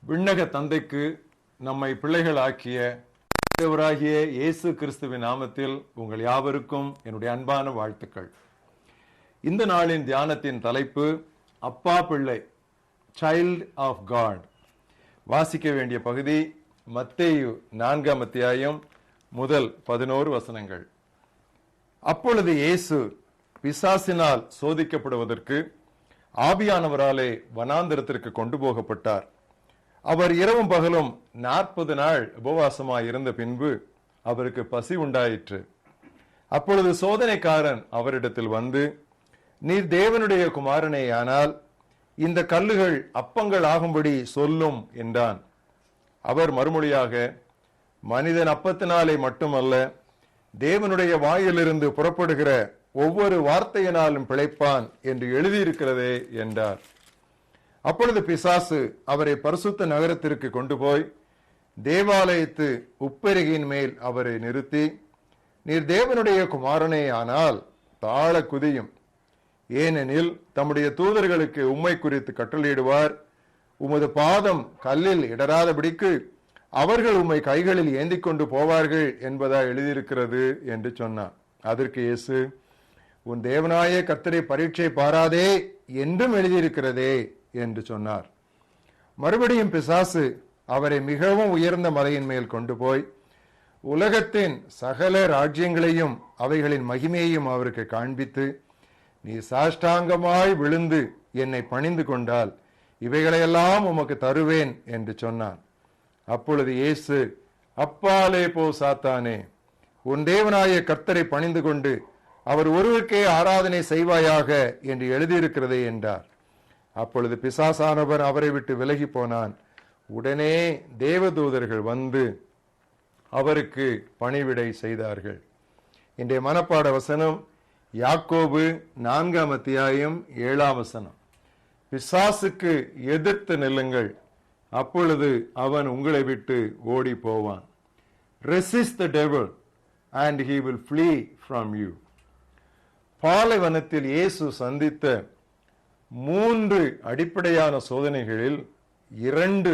விண்ணக தந்தைக்கு நம்மை பிள்ளைகளாக்கிய தேவராகிய இயேசு கிறிஸ்துவின் நாமத்தில் உங்கள் யாவருக்கும் என்னுடைய அன்பான வாழ்த்துக்கள். இந்த நாளின் தியானத்தின் தலைப்பு அப்பா பிள்ளை, சைல்ட் ஆஃப் காட். வாசிக்க வேண்டிய பகுதி மத்தேயு 4ஆம் அத்தியாயம் முதல் 11 வசனங்கள். அப்பொழுது இயேசு பிசாசினால் சோதிக்கப்படுவதற்கு ஆவியானவராலே வனாந்தரத்திற்கு கொண்டு போகப்பட்டார். அவர் இரவும் பகலும் 40 நாள் உபவாசமாய் இருந்த பின்பு அவருக்கு பசி உண்டாயிற்று. அப்பொழுது சோதனைக்காரன் அவரிடத்தில் வந்து, நீர் தேவனுடைய குமாரனேயானால் இந்த கல்லுகள் அப்பங்கள் ஆகும்படி சொல்லும் என்றான். அவர் மறுமொழியாக, மனிதன் அப்பத்தினாலே மட்டுமல்ல, தேவனுடைய வாயிலிருந்து புறப்படுகிற ஒவ்வொரு வார்த்தையினாலும் பிழைப்பான் என்று எழுதியிருக்கிறதே என்றார். அப்பொழுது பிசாசு அவரை பரிசுத்த நகரத்திற்கு கொண்டு போய் தேவாலயத்து உப்பெருகின் மேல் அவரை நிறுத்தி, நீர் தேவனுடைய குமாரனே ஆனால் தாழ குதியும், ஏனெனில் தம்முடைய தூதர்களுக்கு உம்மை குறித்து கட்டளையிடுவார், உமது பாதம் கல்லில் இடராதபடிக்கு அவர்கள் உம்மை கைகளில் ஏந்தி கொண்டு போவார்கள் என்பதா எழுதியிருக்கிறது என்று சொன்னார். அதற்கு இயேசு, உன் தேவனாய கர்த்தரை பரீட்சை பாராதே என்றும் எழுதியிருக்கிறதே என்று சொன்னார். மறுபடியும் பிசாசு அவரை மிகவும் உயர்ந்த மலையின் மேல் கொண்டு போய் உலகத்தின் சகல ராஜ்யங்களையும் அவைகளின் மகிமையையும் அவருக்கு காண்பித்து, நீ சாஷ்டாங்கமாய் விழுந்து என்னை பணிந்து கொண்டால் இவைகளையெல்லாம் உமக்கு தருவேன் என்று சொன்னான். அப்பொழுது இயேசு, அப்பாலே போ சாத்தானே, உன் தேவனாய கர்த்தரை பணிந்து கொண்டு அவர் ஒருவருக்கே ஆராதனை செய்வாயாக என்று எழுதியிருக்கிறதே என்றார். அப்பொழுது பிசாசானவர் அவரை விட்டு விலகி போனான். உடனே தேவதூதர்கள் வந்து அவருக்கு பணிவிடை செய்தார்கள். இன்றைய மனப்பாட வசனம் யாக்கோபு 4ஆம் அத்தியாயம் 7ஆம் வசனம். பிசாசுக்கு எதிர்த்து நில்லுங்கள், அப்பொழுது அவன் உங்களை விட்டு ஓடி போவான். Resist the devil and he will flee from you. பாலைவனத்தில் இயேசு சந்தித்த 3 அடிப்படையான சோதனைகளில் 2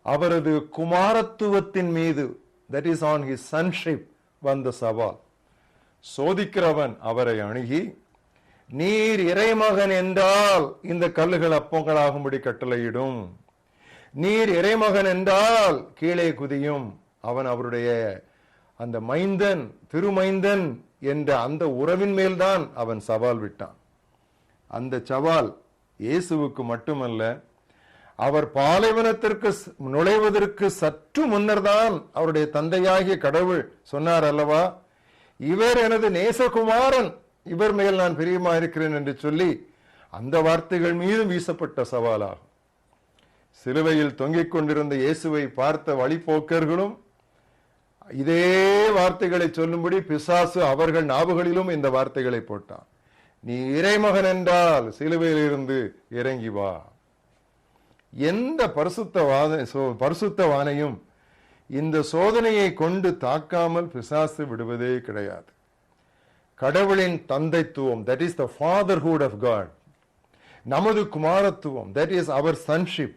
அவரது குமாரத்துவத்தின் மீது, that is on his sonship, வந்த சவால். சோதிக்கிறவன் அவரை அணுகி, நீர் இறைமகன் என்றால் இந்த கல்லுகள் அப்பங்களாகும்படி கட்டளையிடும், நீர் இறைமகன் என்றால் கீழே குதியும். அவன் அவருடைய அந்த மைந்தன், திருமைந்தன் என்ற அந்த உறவின் மேல்தான் அவன் சவால் விட்டான். அந்த சவால் இயேசுவுக்கு மட்டுமல்ல, அவர் பாலைவனத்திற்கு நுழைவதற்கு சற்று முன்னர் தான் அவருடைய தந்தையாகிய கடவுள் சொன்னார் அல்லவா, இவர் எனது நேசகுமாரன், இவர் மேல் நான் பிரியமா இருக்கிறேன் என்று சொல்லி அந்த வார்த்தைகள் மீது வீசப்பட்ட சவாலாகும். சிலுவையில் தொங்கிக் கொண்டிருந்த இயேசுவை பார்த்த வழிபோக்கர்களும் இதே வார்த்தைகளை சொல்லும்படி பிசாசு அவர்கள் நாவுகளிலும் இந்த வார்த்தைகளை போட்டான். நீ இறைமகன் என்றால் சிலுவையில் இருந்து இறங்கி வா. எந்த பரிசுத்தவானையும் இந்த சோதனையை கொண்டு தாக்காமல் பிசாசு விடுவதே கிடையாது. கடவுளின் தந்தைத்துவம், that is the fatherhood of God, நமது குமாரத்துவம், that is our sonship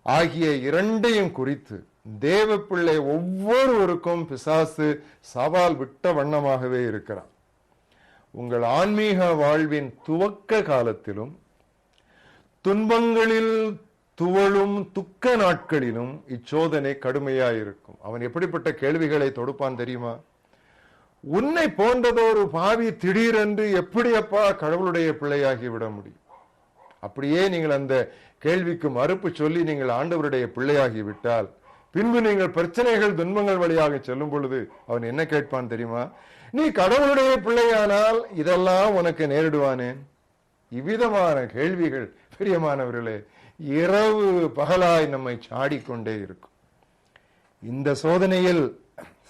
ஆகிய இரண்டையும் குறித்து தேவ பிள்ளை ஒவ்வொருவருக்கும் பிசாசு சவால் விட்ட வண்ணமாகவே இருக்கிறான். உங்கள் ஆன்மீக வாழ்வின் துவக்க காலத்திலும் துன்பங்களில் துவளும் துக்க நாட்களிலும் இச்சோதனை கடுமையாயிருக்கும். அவன் எப்படிப்பட்ட கேள்விகளை தொடுப்பான் தெரியுமா? உன்னை போன்றதொரு பாவி திடீரென்று எப்படி அப்பா கடவுளுடைய பிள்ளையாகி விட முடியும்? அப்படியே நீங்கள் அந்த கேள்விக்கு மறுப்பு சொல்லி நீங்கள் ஆண்டவருடைய பிள்ளையாகி விட்டால் பின்பு நீங்கள் பிரச்சனைகள் துன்பங்கள் வழியாக செல்லும் பொழுது அவன் என்ன கேட்பான் தெரியுமா? நீ கடவுளுடைய பிள்ளையானால் இதெல்லாம் உனக்கு நேரிடுவானேன்? இவ்விதமான கேள்விகள் பிரியமானவர்களே இரவு பகலாய் நம்மை சாடிக்கொண்டே இருக்கும். இந்த சோதனையில்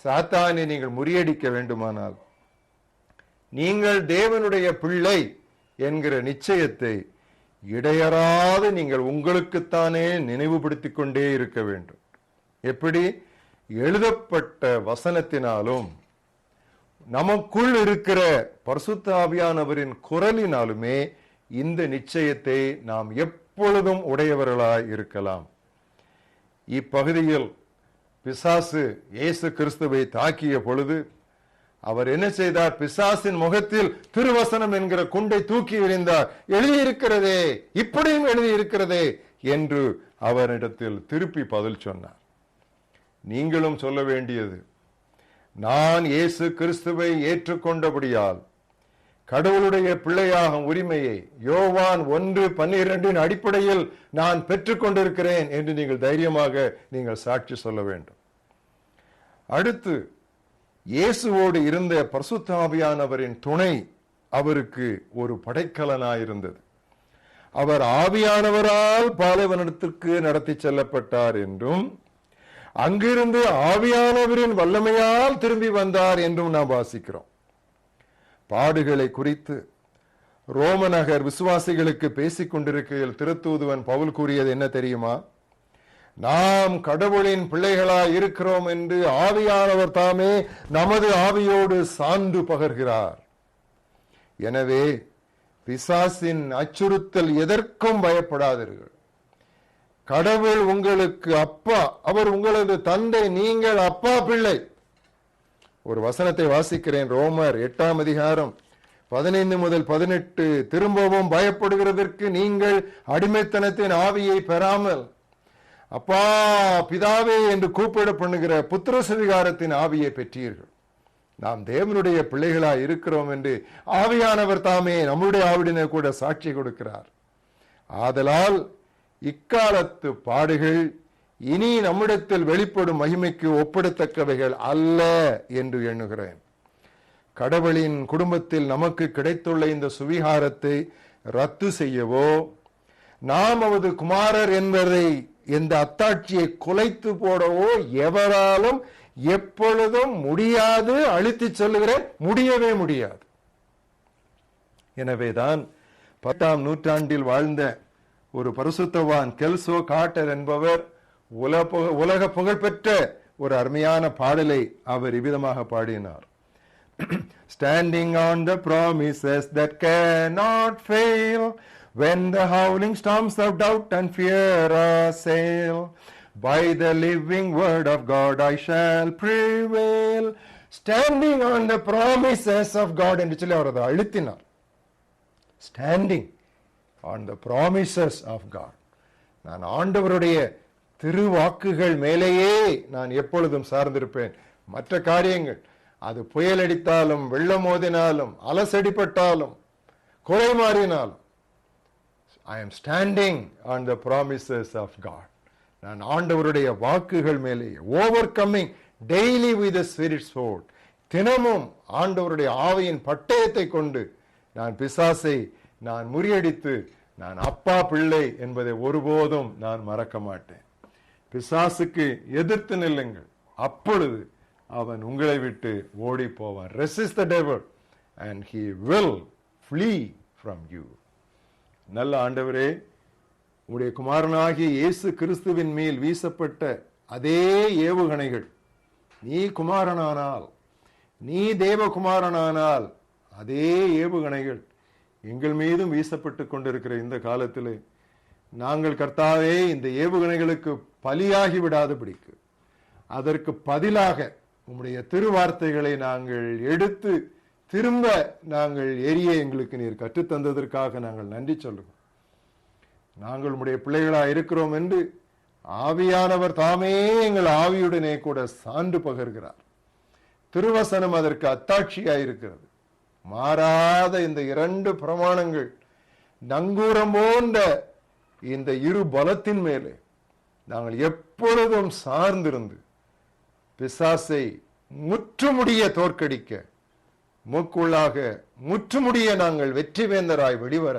சாத்தானை நீங்கள் முறியடிக்க வேண்டுமானால் நீங்கள் தேவனுடைய பிள்ளை என்கிற நிச்சயத்தை இடையறாது நீங்கள் உங்களுக்குத்தானே நினைவுபடுத்திக் கொண்டே இருக்க வேண்டும். எப்படி? எழுதப்பட்ட வசனத்தினாலும் நமக்குள் இருக்கிற பரிசுத்த ஆவியானவரின் குரலினாலுமே இந்த நிச்சயத்தை நாம் எப்பொழுதும் உடையவர்களாய் இருக்கலாம். இப்பகுதியில் பிசாசு இயேசு கிறிஸ்துவை தாக்கிய பொழுது அவர் என்ன செய்தார்? பிசாசின் முகத்தில் திருவசனம் என்கிற குண்டை தூக்கி எறிந்தார். எழுதியிருக்கிறதே, இப்படியும் எழுதியிருக்கிறதே என்று அவரிடத்தில் திருப்பி பதில் சொன்னார். நீங்களும் சொல்ல வேண்டியது, நான் இயேசு கிறிஸ்துவை ஏற்றுக்கொண்டபடியால் கடவுளுடைய பிள்ளையாகும் உரிமையை யோவான் 1:12 அடிப்படையில் நான் பெற்றுக் கொண்டிருக்கிறேன் என்று நீங்கள் தைரியமாக நீங்கள் சாட்சி சொல்ல வேண்டும். அடுத்து, இயேசுவோடு இருந்த பரிசுத்த ஆவியானவரின் துணை அவருக்கு ஒரு படைக்கலனாயிருந்தது. அவர் ஆவியானவரால் பாலைவனத்திற்கு நடத்தி செல்லப்பட்டார் என்றும் அங்கிருந்து ஆவியானவரின் வல்லமையால் திரும்பி வந்தார் என்றும் நாம் வாசிக்கிறோம். பாடுகளை குறித்து ரோமநகர் விசுவாசிகளுக்கு பேசிக் கொண்டிருக்கையில் திருத்தூதுவன் பவுல் கூறியது என்ன தெரியுமா? நாம் கடவுளின் பிள்ளைகளாய் இருக்கிறோம் என்று ஆவியானவர் தாமே நமது ஆவியோடு சான்று பகர்கிறார். எனவே பிசாசின் அச்சுறுத்தல் எதற்கும் பயப்படாதீர்கள். கடவுள் உங்களுக்கு அப்பா, அவர் உங்களது தந்தை, நீங்கள் அப்பா பிள்ளை. ஒரு வசனத்தை வாசிக்கிறேன். ரோமர் 8:15-18. திரும்பவும் பயப்படுகிறதற்கு நீங்கள் அடிமைத்தனத்தின் ஆவியை பெறாமல் அப்பா பிதாவே என்று கூப்பிட பண்ணுகிற புத்திர சுவிகாரத்தின் ஆவியை பெற்றீர்கள். நாம் தேவனுடைய பிள்ளைகளாய் இருக்கிறோம் என்று ஆவியானவர் தாமே நம்முடைய ஆவிடனே கூட சாட்சி கொடுக்கிறார். ஆதலால் இக்காலத்து பாடுகள் இனி நம்மிடத்தில் வெளிப்படும் மகிமைக்கு ஒப்பிடத்தக்கவைகள் அல்ல என்று எண்ணுகிறேன். கடவுளின் குடும்பத்தில் நமக்கு கிடைத்துள்ள இந்த சுவிகாரத்தை ரத்து செய்யவோ, நாம் அவரது குமாரர் என்பதை இந்த அத்தாட்சியை குலைத்து போடவோ எவராலும் எப்பொழுதும் முடியாது. அழித்து சொல்லுகிறேன், முடியவே முடியாது. எனவேதான் 10ஆம் நூற்றாண்டில் வாழ்ந்த ஒரு பரிசுத்தவான் கெல்சோ காட்டர் என்பவர் உலக புகழ்பெற்ற ஒரு அருமையான பாடலை அவர் இவ்விதமாக பாடினார். Standing on the promises that cannot fail, when the howling storms of doubt and fear assail, by the living word of God I shall prevail. Standing on the promises of God என்று சொல்லி அவர் அதை அழுத்தினார். Standing on the promises of God. நான் ஆண்டவருடைய திருவாக்குகள் மேலேயே நான் எப்பொழுதும் சார்ந்திருப்பேன். மற்ற காரியங்கள், அது புயல் அடித்தாலும், வெள்ளம் மோதினாலும், அலசடிப்பட்டாலும், குறை மாறினாலும், I am standing on the promises of God. நான் ஆண்டவருடைய வாக்குகள் மேலேயே, overcoming daily with the spirit sword. தினமும் ஆண்டவருடைய ஆவியின் பட்டயத்தை கொண்டு நான் பிசாசை நான் முறியடித்து நான் அப்பா பிள்ளை என்பதை ஒருபோதும் நான் மறக்க மாட்டேன். பிசாசுக்கு எதிர்த்து நில்லுங்கள், அப்பொழுது அவன் உங்களை விட்டு ஓடி போவான். Resist the devil and he will flee from you. நல்ல ஆண்டவரே, உடைய குமாரனாகிய இயேசு கிறிஸ்துவின் மேல் வீசப்பட்ட அதே ஏவுகணைகள், நீ குமாரனானால், நீ தேவகுமாரனானால், அதே ஏவுகணைகள் எங்கள் மீதும் வீசப்பட்டு கொண்டிருக்கிற இந்த காலத்திலே நாங்கள் கர்த்தாவே இந்த ஏவுகணைகளுக்கு பலியாகி விடாதபடிக்கு அதற்கு பதிலாக உம்முடைய திருவார்த்தைகளை நாங்கள் எடுத்து திரும்ப நாங்கள் எரிய எங்களுக்கு நீர் கற்றுத்தந்ததற்காக நாங்கள் நன்றி சொல்லுவோம். நாங்கள் உம்முடைய பிள்ளைகளாக இருக்கிறோம் என்று ஆவியானவர் தாமே எங்கள் ஆவியுடனே கூட சான்று பகர்கிறார். திருவசனம் அதற்கு அத்தாட்சியாயிருக்கிறது. மாறாத இந்த 2 பிரமாணங்கள் நங்கூரம் போன்ற இந்த இரு பலத்தின் மேலே நாங்கள் எப்பொழுதும் சார்ந்திருந்து பிசாசை முற்றுமுடிய தோற்கடிக்க, மூக்குள்ளாக முற்றுமுடிய நாங்கள் வெற்றி வேந்தராய் வெளிவர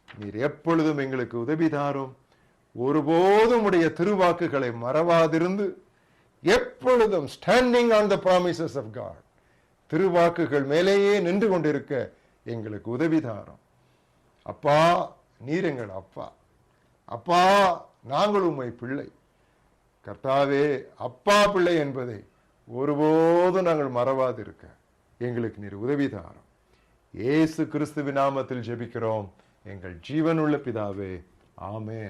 நீர் எப்பொழுதும் எங்களுக்கு உதவி தாரும். ஒருபோதும் உடைய திருவாக்குகளை மறவாதிருந்து எப்பொழுதும் standing on the promises of God, திருவாக்குகள் மேலேயே நின்று கொண்டிருக்க எங்களுக்கு உதவி தாரும். அப்பா, நீர் எங்கள் அப்பா. அப்பா, நாங்கள் உம்மை பிள்ளை. கர்த்தாவே, அப்பா பிள்ளை என்பதை ஒருபோதும் நாங்கள் மறவாதிருக்க எங்களுக்கு நீர் உதவி தாரும். இயேசு கிறிஸ்துவின் நாமத்தில் ஜெபிக்கிறோம் எங்கள் ஜீவனுள்ள பிதாவே, ஆமென்.